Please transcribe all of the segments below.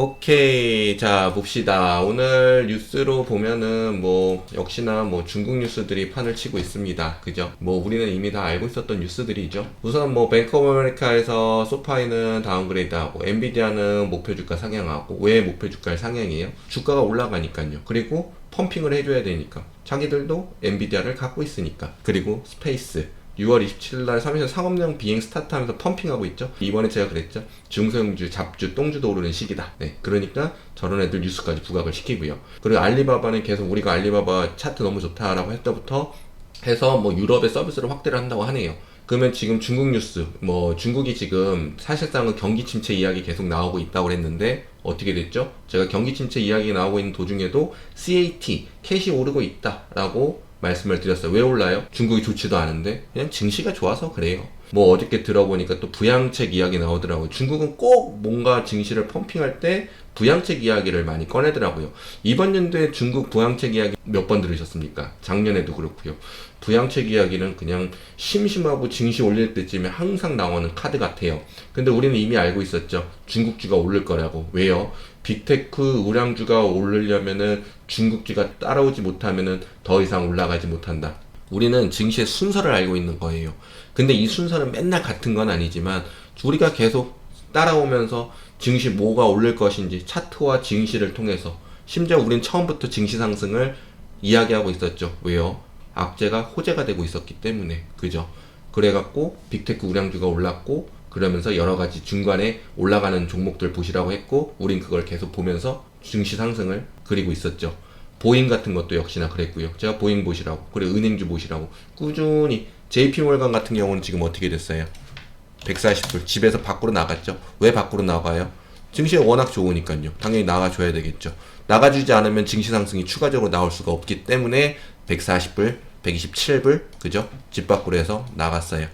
오케이. 자, 봅시다. 오늘 뉴스로 보면은 역시나 중국 뉴스들이 판을 치고 있습니다. 그죠? 우리는 이미 다 알고 있었던 뉴스들이죠. 우선 뱅크 오브 아메리카에서 소파이는 다운그레이드하고, 엔비디아는 목표 주가 상향하고. 왜 목표 주가를 상향해요? 주가가 올라가니까요. 그리고 펌핑을 해줘야 되니까. 자기들도 엔비디아를 갖고 있으니까. 그리고 스페이스. 6월 27일날 3일 상업용 비행 스타트하면서 펌핑하고 있죠. 이번에 제가 그랬죠. 중소형주, 잡주, 똥주도 오르는 시기다. 네, 그러니까 저런 애들 뉴스까지 부각을 시키고요. 그리고 알리바바는 계속 우리가 알리바바 차트 너무 좋다라고 했다부터 해서 유럽의 서비스를 확대를 한다고 하네요. 그러면 지금 중국 뉴스, 중국이 지금 사실상은 경기 침체 이야기 계속 나오고 있다고 했는데 어떻게 됐죠? 제가 경기 침체 이야기 나오고 있는 도중에도 CAT, 캣이 오르고 있다라고 말씀을 드렸어요. 왜 올라요? 중국이 좋지도 않은데 그냥 증시가 좋아서 그래요. 어저께 들어보니까 또 부양책 이야기 나오더라고요. 중국은 꼭 뭔가 증시를 펌핑할 때 부양책 이야기를 많이 꺼내더라고요. 이번 연도에 중국 부양책 이야기 몇 번 들으셨습니까? 작년에도 그렇고요. 부양책 이야기는 그냥 심심하고 증시 올릴 때쯤에 항상 나오는 카드 같아요. 근데 우리는 이미 알고 있었죠. 중국주가 오를 거라고. 왜요? 빅테크 우량주가 오르려면은 중국주가 따라오지 못하면은 더 이상 올라가지 못한다. 우리는 증시의 순서를 알고 있는 거예요. 근데 이 순서는 맨날 같은 건 아니지만 우리가 계속 따라오면서 증시 뭐가 오를 것인지 차트와 증시를 통해서, 심지어 우린 처음부터 증시 상승을 이야기하고 있었죠. 왜요? 악재가 호재가 되고 있었기 때문에. 그죠? 그래갖고 빅테크 우량주가 올랐고, 그러면서 여러가지 중간에 올라가는 종목들 보시라고 했고, 우린 그걸 계속 보면서 증시 상승을 그리고 있었죠. 보잉 같은 것도 역시나 그랬고요. 제가 보잉 보시라고, 그리고 은행주 보시라고 꾸준히. JP몰간 같은 경우는 지금 어떻게 됐어요? 140불. 집에서 밖으로 나갔죠. 왜 밖으로 나가요? 증시가 워낙 좋으니까요. 당연히 나가줘야 되겠죠. 나가주지 않으면 증시 상승이 추가적으로 나올 수가 없기 때문에 140불, 127불, 그죠? 집 밖으로 해서 나갔어요.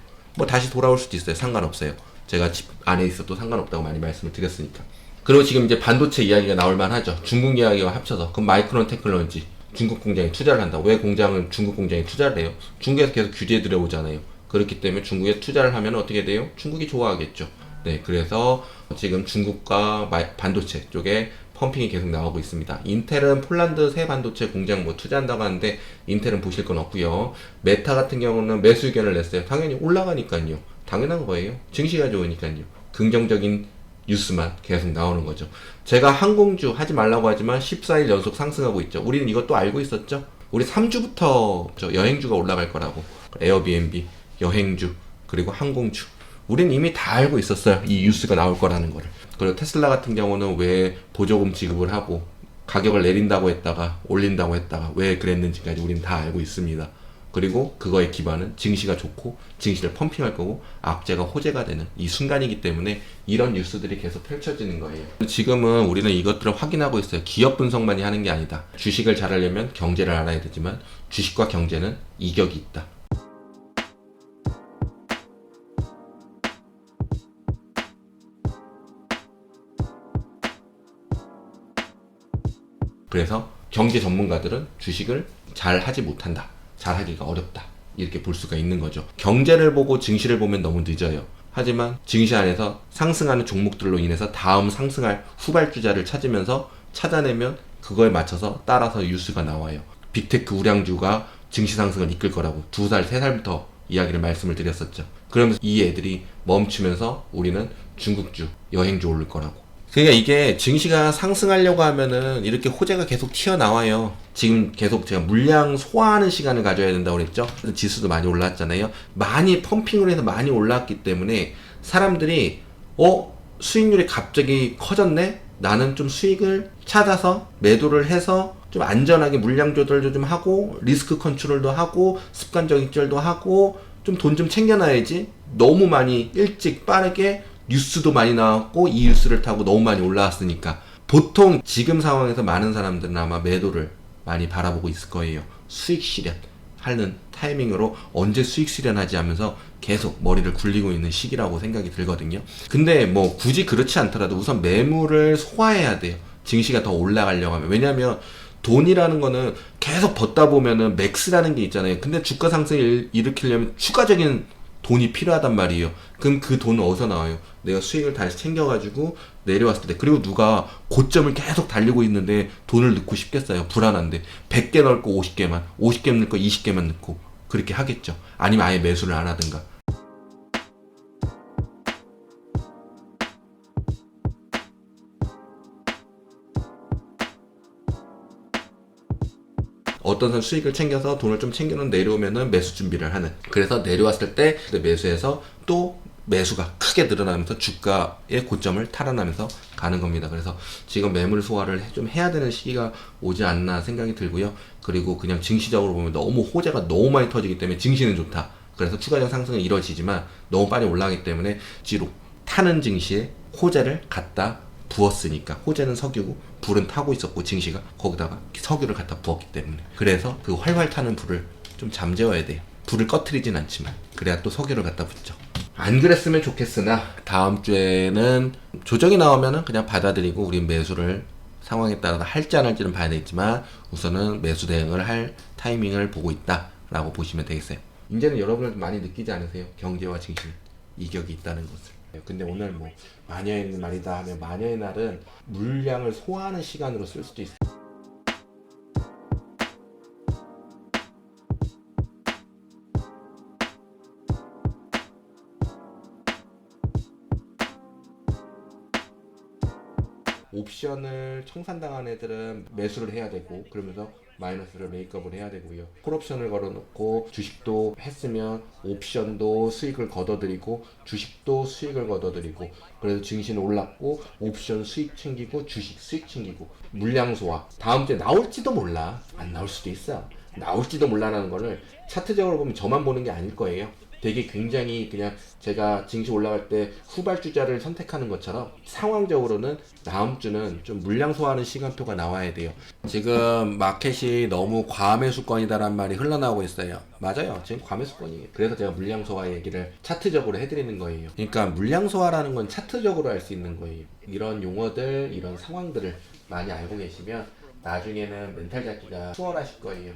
다시 돌아올 수도 있어요. 상관없어요. 제가 집 안에 있어도 상관없다고 많이 말씀을 드렸으니까. 그리고 지금 이제 반도체 이야기가 나올 만하죠. 중국 이야기와 합쳐서. 그럼 마이크론 테크놀로지, 중국 공장에 투자를 한다. 왜 공장을 중국 공장에 투자를 해요? 중국에서 계속 규제 들여오잖아요. 그렇기 때문에 중국에 투자를 하면 어떻게 돼요? 중국이 좋아하겠죠. 네, 그래서 지금 중국과 반도체 쪽에 펌핑이 계속 나오고 있습니다. 인텔은 폴란드 새 반도체 공장 투자한다고 하는데 인텔은 보실 건 없고요. 메타 같은 경우는 매수 의견을 냈어요. 당연히 올라가니까요. 당연한 거예요. 증시가 좋으니까요. 긍정적인 뉴스만 계속 나오는 거죠. 제가 항공주 하지 말라고 하지만 14일 연속 상승하고 있죠. 우리는 이것도 알고 있었죠. 우리 3주부터 여행주가 올라갈 거라고. 에어비앤비, 여행주, 그리고 항공주. 우린 이미 다 알고 있었어요. 이 뉴스가 나올 거라는 거를. 그리고 테슬라 같은 경우는 왜 보조금 지급을 하고 가격을 내린다고 했다가 올린다고 했다가 왜 그랬는지까지 우린 다 알고 있습니다. 그리고 그거의 기반은 증시가 좋고 증시를 펌핑할 거고 악재가 호재가 되는 이 순간이기 때문에 이런 뉴스들이 계속 펼쳐지는 거예요. 지금은 우리는 이것들을 확인하고 있어요. 기업 분석만이 하는 게 아니다. 주식을 잘 하려면 경제를 알아야 되지만 주식과 경제는 이격이 있다. 그래서 경제 전문가들은 주식을 잘 하지 못한다. 잘 하기가 어렵다. 이렇게 볼 수가 있는 거죠. 경제를 보고 증시를 보면 너무 늦어요. 하지만 증시 안에서 상승하는 종목들로 인해서 다음 상승할 후발주자를 찾으면서 찾아내면 그거에 맞춰서 따라서 뉴스가 나와요. 빅테크 우량주가 증시 상승을 이끌 거라고 2살, 3살부터 이야기를 말씀을 드렸었죠. 그러면서 이 애들이 멈추면서 우리는 중국주, 여행주 오를 거라고. 그러니까 이게 증시가 상승하려고 하면은 이렇게 호재가 계속 튀어나와요. 지금 계속 제가 물량 소화하는 시간을 가져야 된다고 그랬죠. 지수도 많이 올랐잖아요. 많이 펌핑을 해서 많이 올랐기 때문에 사람들이 수익률이 갑자기 커졌네? 나는 좀 수익을 찾아서 매도를 해서 좀 안전하게 물량 조절도 좀 하고 리스크 컨트롤도 하고 습관적 익절도 하고 좀 돈 좀 챙겨놔야지. 너무 많이 일찍 빠르게 뉴스도 많이 나왔고 이 뉴스를 타고 너무 많이 올라왔으니까 보통 지금 상황에서 많은 사람들은 아마 매도를 많이 바라보고 있을 거예요. 수익 실현 하는 타이밍으로 언제 수익 실현하지 하면서 계속 머리를 굴리고 있는 시기라고 생각이 들거든요. 근데 굳이 그렇지 않더라도 우선 매물을 소화해야 돼요. 증시가 더 올라가려고 하면. 왜냐면 돈이라는 거는 계속 벗다 보면은 맥스라는 게 있잖아요. 근데 주가 상승을 일으키려면 추가적인 돈이 필요하단 말이에요. 그럼 그 돈은 어디서 나와요? 내가 수익을 다시 챙겨가지고 내려왔을 때. 그리고 누가 고점을 계속 달리고 있는데 돈을 넣고 싶겠어요? 불안한데 100개 넣을 거 50개만, 50개 넣을 거 20개만 넣고 그렇게 하겠죠. 아니면 아예 매수를 안 하든가. 어떤 사람 수익을 챙겨서 돈을 좀 챙겨놓은 내려오면은 매수 준비를 하는. 그래서 내려왔을 때 매수해서 또 매수가 크게 늘어나면서 주가의 고점을 탈환하면서 가는 겁니다. 그래서 지금 매물 소화를 좀 해야 되는 시기가 오지 않나 생각이 들고요. 그리고 그냥 증시적으로 보면 너무 호재가 너무 많이 터지기 때문에 증시는 좋다. 그래서 추가적 상승은 이루어지지만 너무 빨리 올라가기 때문에 지로 타는 증시에 호재를 갖다 부었으니까. 호재는 석유고 불은 타고 있었고 증시가 거기다가 석유를 갖다 부었기 때문에. 그래서 그 활활 타는 불을 좀 잠재워야 돼요. 불을 꺼트리진 않지만 그래야 또 석유를 갖다 붙죠. 안 그랬으면 좋겠으나 다음 주에는 조정이 나오면은 그냥 받아들이고 우린 매수를 상황에 따라 할지 안 할지는 봐야 되겠지만 우선은 매수 대응을 할 타이밍을 보고 있다 라고 보시면 되겠어요. 이제는 여러분들 많이 느끼지 않으세요? 경제와 증시 이격이 있다는 것을. 근데 오늘 뭐 마녀의 날이다 하면 마녀의 날은 물량을 소화하는 시간으로 쓸 수도 있어요. 옵션을 청산당한 애들은 매수를 해야 되고 그러면서 마이너스를 메이크업을 해야 되고요. 콜옵션을 걸어놓고 주식도 했으면 옵션도 수익을 걷어들이고 주식도 수익을 걷어들이고 그래서 증시는 올랐고 옵션 수익 챙기고 주식 수익 챙기고 물량 소화. 다음 주에 나올지도 몰라. 안 나올 수도 있어. 나올지도 몰라라는 거를 차트적으로 보면 저만 보는 게 아닐 거예요. 되게 굉장히 그냥 제가 증시 올라갈 때 후발주자를 선택하는 것처럼 상황적으로는 다음 주는 좀 물량 소화하는 시간표가 나와야 돼요. 지금 마켓이 너무 과매수권이다라는 말이 흘러나오고 있어요. 맞아요. 지금 과매수권이에요. 그래서 제가 물량 소화 얘기를 차트적으로 해드리는 거예요. 그러니까 물량 소화라는 건 차트적으로 할 수 있는 거예요. 이런 용어들, 이런 상황들을 많이 알고 계시면 나중에는 멘탈 잡기가 수월하실 거예요.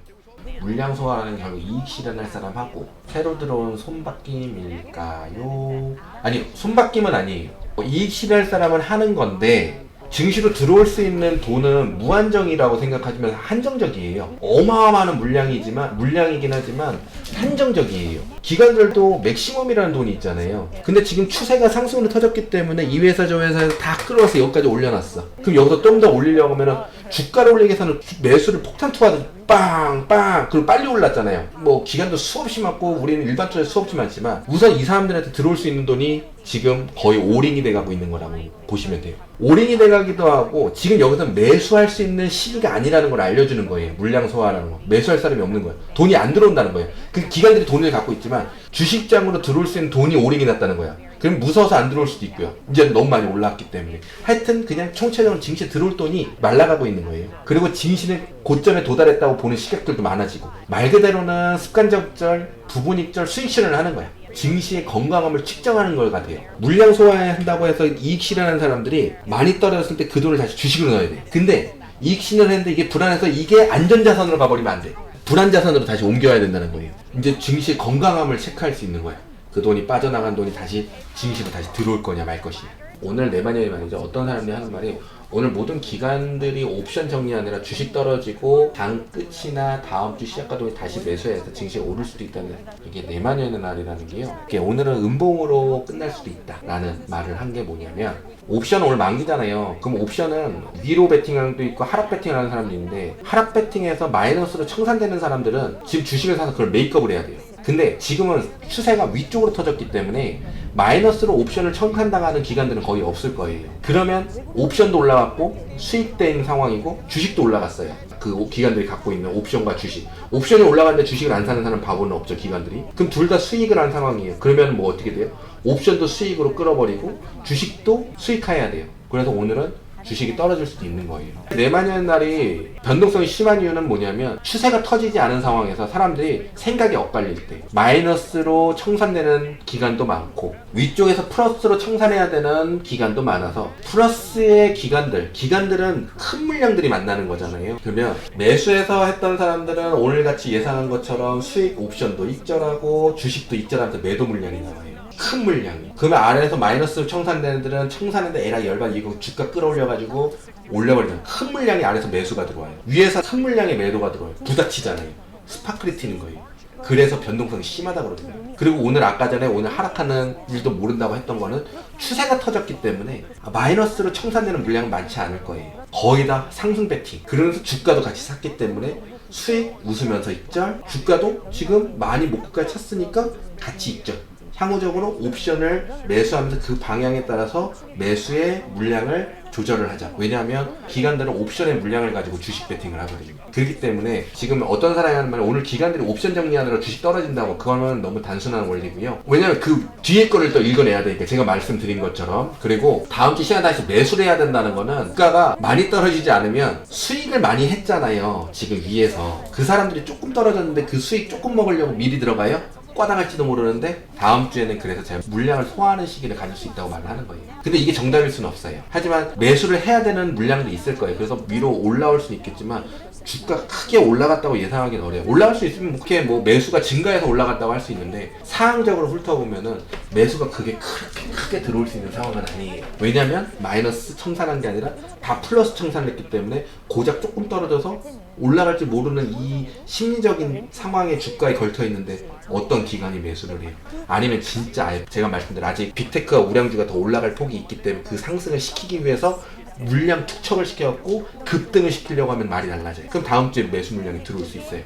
물량 소화라는 결국 이익 실현할 사람하고 새로 들어온 손바뀜일까요? 아니, 손바뀜은 아니에요. 이익 실현할 사람은 하는 건데 증시로 들어올 수 있는 돈은 무한정이라고 생각하시면 한정적이에요. 어마어마한 물량이긴 하지만 한정적이에요. 기관들도 맥시멈이라는 돈이 있잖아요. 근데 지금 추세가 상승으로 터졌기 때문에 이 회사 저 회사에서 다 끌어와서 여기까지 올려놨어. 그럼 여기서 좀 더 올리려고 하면은 주가를 올리기 위해서는 매수를 폭탄 투하듯 빵빵 그리고 빨리 올랐잖아요. 뭐 기간도 수없이 많고 우리는 일반 투자 수없이 많지만 우선 이 사람들한테 들어올 수 있는 돈이 지금 거의 올인이 돼가고 있는 거라고 보시면 돼요. 올인이 돼가기도 하고 지금 여기서 매수할 수 있는 시기가 아니라는 걸 알려주는 거예요. 물량 소화라는 거. 매수할 사람이 없는 거예요. 돈이 안 들어온다는 거예요. 그 기관들이 돈을 갖고 있지만 주식장으로 들어올 수 있는 돈이 올인이 났다는 거야. 그럼 무서워서 안 들어올 수도 있고요. 이제 너무 많이 올랐기 때문에. 하여튼 그냥 총체적으로 증시에 들어올 돈이 말라가고 있는 거예요. 그리고 증시는 고점에 도달했다고 보는 시각들도 많아지고 말 그대로는 습관적절, 부분익절 수익 실현을 하는 거야. 증시의 건강함을 측정하는 걸 같아요. 물량 소화한다고 해서 이익 실현하는 사람들이 많이 떨어졌을 때 그 돈을 다시 주식으로 넣어야 돼. 근데 이익 실현을 했는데 이게 불안해서 이게 안전자산으로 가버리면 안 돼. 불안자산으로 다시 옮겨야 된다는 거예요. 이제 증시의 건강함을 체크할 수 있는 거야. 그 돈이 빠져나간 돈이 다시 증시로 다시 들어올 거냐 말 것이냐. 오늘 내마녀의 말이죠. 어떤 사람들이 하는 말이 오늘 모든 기관들이 옵션 정리하느라 주식 떨어지고 장 끝이나 다음 주 시작과 동에 다시 매수해서 증시에 오를 수도 있다는 이게 내마녀의 날이라는 게요. 이게 오늘은 음봉으로 끝날 수도 있다라는 말을 한 게 뭐냐면 옵션은 오늘 만기잖아요. 그럼 옵션은 위로 베팅하는 도 있고 하락 베팅하는 사람도 있는데 하락 베팅해서 마이너스로 청산되는 사람들은 지금 주식을 사서 그걸 메이크업을 해야 돼요. 근데 지금은 추세가 위쪽으로 터졌기 때문에 마이너스로 옵션을 청산당하는 기관들은 거의 없을 거예요. 그러면 옵션도 올라갔고 수익된 상황이고 주식도 올라갔어요. 그 기관들이 갖고 있는 옵션과 주식. 옵션이 올라갔는데 주식을 안 사는 사람 바보는 없죠, 기관들이. 그럼 둘 다 수익을 한 상황이에요. 그러면 뭐 어떻게 돼요? 옵션도 수익으로 끌어버리고 주식도 수익해야 돼요. 그래서 오늘은 주식이 떨어질 수도 있는 거예요. 내만년 날이 변동성이 심한 이유는 뭐냐면 추세가 터지지 않은 상황에서 사람들이 생각이 엇갈릴 때 마이너스로 청산되는 기간도 많고 위쪽에서 플러스로 청산해야 되는 기간도 많아서 플러스의 기간들은 큰 물량들이 만나는 거잖아요. 그러면 매수해서 했던 사람들은 오늘같이 예상한 것처럼 수익 옵션도 익절하고 주식도 익절하면서 매도 물량이 나와요. 큰 물량이. 그러면 아래에서 마이너스로 청산되는 애들은 청산했는데 에라 열받 이거 주가 끌어올려가지고 올려버리면 큰 물량이 아래에서 매수가 들어와요. 위에서 큰 물량의 매도가 들어와요. 부닥치잖아요. 스파클이 튀는 거예요. 그래서 변동성이 심하다 그러거든요. 그리고 오늘 아까 전에 오늘 하락하는 일도 모른다고 했던 거는 추세가 터졌기 때문에 마이너스로 청산되는 물량은 많지 않을 거예요. 거의 다 상승 베팅. 그러면서 주가도 같이 샀기 때문에 수익 웃으면서 익절, 주가도 지금 많이 목표까지 찼으니까 같이 익절. 향후적으로 옵션을 매수하면서 그 방향에 따라서 매수의 물량을 조절을 하자. 왜냐하면 기관들은 옵션의 물량을 가지고 주식 베팅을 하거든요. 그렇기 때문에 지금 어떤 사람이 하는 말은 오늘 기관들이 옵션 정리하느라 주식 떨어진다고, 그거는 너무 단순한 원리고요. 왜냐하면 그 뒤에 거를 또 읽어내야 되니까, 제가 말씀드린 것처럼. 그리고 다음 주 시간에 다시 매수를 해야 된다는 거는 주가가 많이 떨어지지 않으면 수익을 많이 했잖아요. 지금 위에서 그 사람들이 조금 떨어졌는데 그 수익 조금 먹으려고 미리 들어가요? 꽈당할지도 모르는데 다음 주에는 그래서 제가 물량을 소화하는 시기를 가질 수 있다고 말을 하는 거예요. 근데 이게 정답일 수는 없어요. 하지만 매수를 해야 되는 물량도 있을 거예요. 그래서 위로 올라올 수는 있겠지만 주가 크게 올라갔다고 예상하기는 어려워요. 올라갈 수 있으면 그렇게 뭐 매수가 증가해서 올라갔다고 할 수 있는데 상황적으로 훑어보면은 매수가 그게 그렇게 크게 들어올 수 있는 상황은 아니에요. 왜냐면 마이너스 청산한 게 아니라 다 플러스 청산을 했기 때문에 고작 조금 떨어져서 올라갈지 모르는 이 심리적인 상황에 주가에 걸쳐 있는데 어떤 기관이 매수를 해요? 아니면 진짜 제가 말씀드린 아직 빅테크와 우량주가 더 올라갈 폭이 있기 때문에 그 상승을 시키기 위해서 물량 투척을 시켜갖고 급등을 시키려고 하면 말이 달라져요. 그럼 다음 주에 매수 물량이 들어올 수 있어요.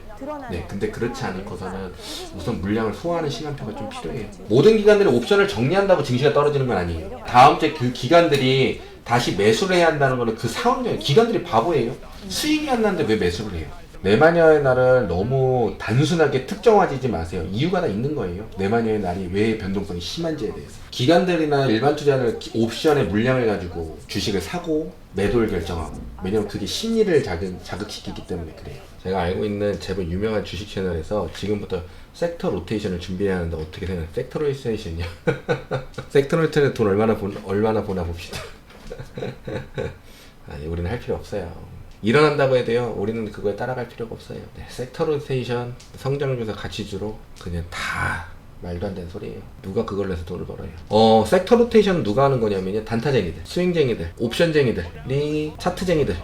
네, 근데 그렇지 않고서는 우선 물량을 소화하는 시간표가 좀 필요해요. 모든 기관들이 옵션을 정리한다고 증시가 떨어지는 건 아니에요. 다음 주에 그 기관들이 다시 매수를 해야 한다는 거는 그 상황적인, 기관들이 바보예요. 수익이 안 나는데 왜 매수를 해요? 내마녀의 날을 너무 단순하게 특정화지지 마세요. 이유가 다 있는 거예요. 내마녀의 날이 왜 변동성이 심한지에 대해서. 기관들이나 일반 투자는 옵션의 물량을 가지고 주식을 사고 매도를 결정하고, 왜냐면 그게 심리를 자극시키기 때문에 그래요. 제가 알고 있는 제법 유명한 주식 채널에서 지금부터 섹터 로테이션을 준비해야 하는데 어떻게 생각해요? 섹터 로테이션이요? 섹터 로테이션에 돈 얼마나 보나 봅시다. 아니, 우리는 할 필요 없어요. 일어난다고 해야 돼요. 우리는 그거에 따라갈 필요가 없어요. 네, 섹터 로테이션, 성장주에서 가치주로 그냥 다 말도 안 되는 소리예요. 누가 그걸로 해서 돈을 벌어요? 섹터 로테이션은 누가 하는 거냐면요, 단타쟁이들, 스윙쟁이들, 옵션쟁이들이, 차트쟁이들이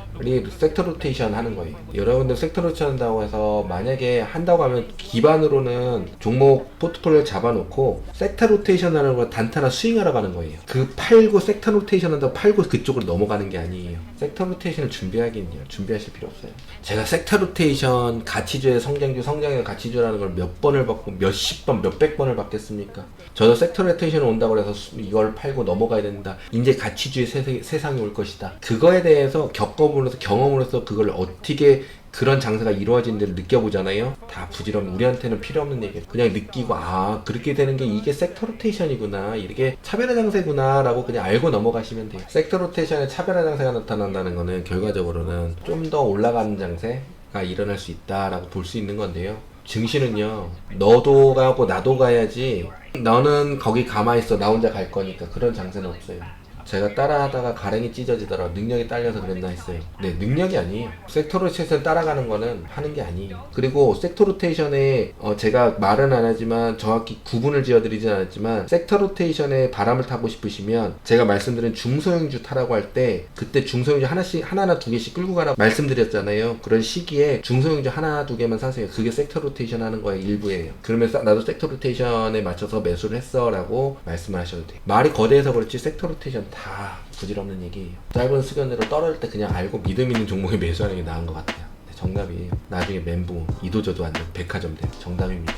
섹터 로테이션 하는 거예요. 여러분들 섹터 로테이션 한다고 해서 만약에 한다고 하면 기반으로는 종목 포트폴리오 잡아놓고 섹터 로테이션 하는 거 단타나 스윙하러 가는 거예요. 그 팔고 섹터 로테이션 한다고 팔고 그쪽으로 넘어가는 게 아니에요. 섹터 로테이션을 준비하긴요, 준비하실 필요 없어요. 제가 섹터 로테이션, 가치주의 성장주, 성장의 가치주라는 걸 몇 번을 받고 몇십 번, 몇백 번을 받겠습니까? 저도 섹터 로테이션 온다고 해서 이걸 팔고 넘어가야 된다, 이제 가치주의 세상이 올 것이다, 그거에 대해서 겪어보면서 경험으로서 그걸 어떻게 그런 장세가 이루어진지를 느껴보잖아요. 다 부질없는, 우리한테는 필요 없는 얘기예요. 그냥 느끼고, 아, 그렇게 되는 게 이게 섹터 로테이션이구나, 이게 차별화 장세구나 라고 그냥 알고 넘어가시면 돼요. 섹터 로테이션에 차별화 장세가 나타난다는 거는 결과적으로는 좀 더 올라가는 장세가 일어날 수 있다라고 볼 수 있는 건데요. 증시는요, 너도 가고 나도 가야지, 너는 거기 가만히 있어, 나 혼자 갈 거니까, 그런 장세는 없어요. 제가 따라하다가 가랭이 찢어지더라, 능력이 딸려서 그랬나 했어요. 네, 능력이 아니에요. 섹터 로테이션 따라가는 거는 하는 게 아니에요. 그리고 섹터 로테이션에 제가 말은 안 하지만 정확히 구분을 지어드리진 않았지만, 섹터 로테이션에 바람을 타고 싶으시면 제가 말씀드린 중소형주 타라고 할 때 그때 중소형주 하나나 두 개씩 끌고 가라고 말씀드렸잖아요. 그런 시기에 중소형주 하나 두 개만 사세요. 그게 섹터 로테이션 하는 거의 일부예요. 그러면서 나도 섹터 로테이션에 맞춰서 매수를 했어 라고 말씀을 하셔도 돼요. 말이 거대해서 그렇지 섹터 로테이션 다 부질없는 얘기예요. 짧은 수견으로 떨어질 때 그냥 알고 믿음 있는 종목에 매수하는 게 나은 것 같아요. 정답이에요. 나중에 멘붕, 이도저도 안 되고 백화점 돼요. 정답입니다.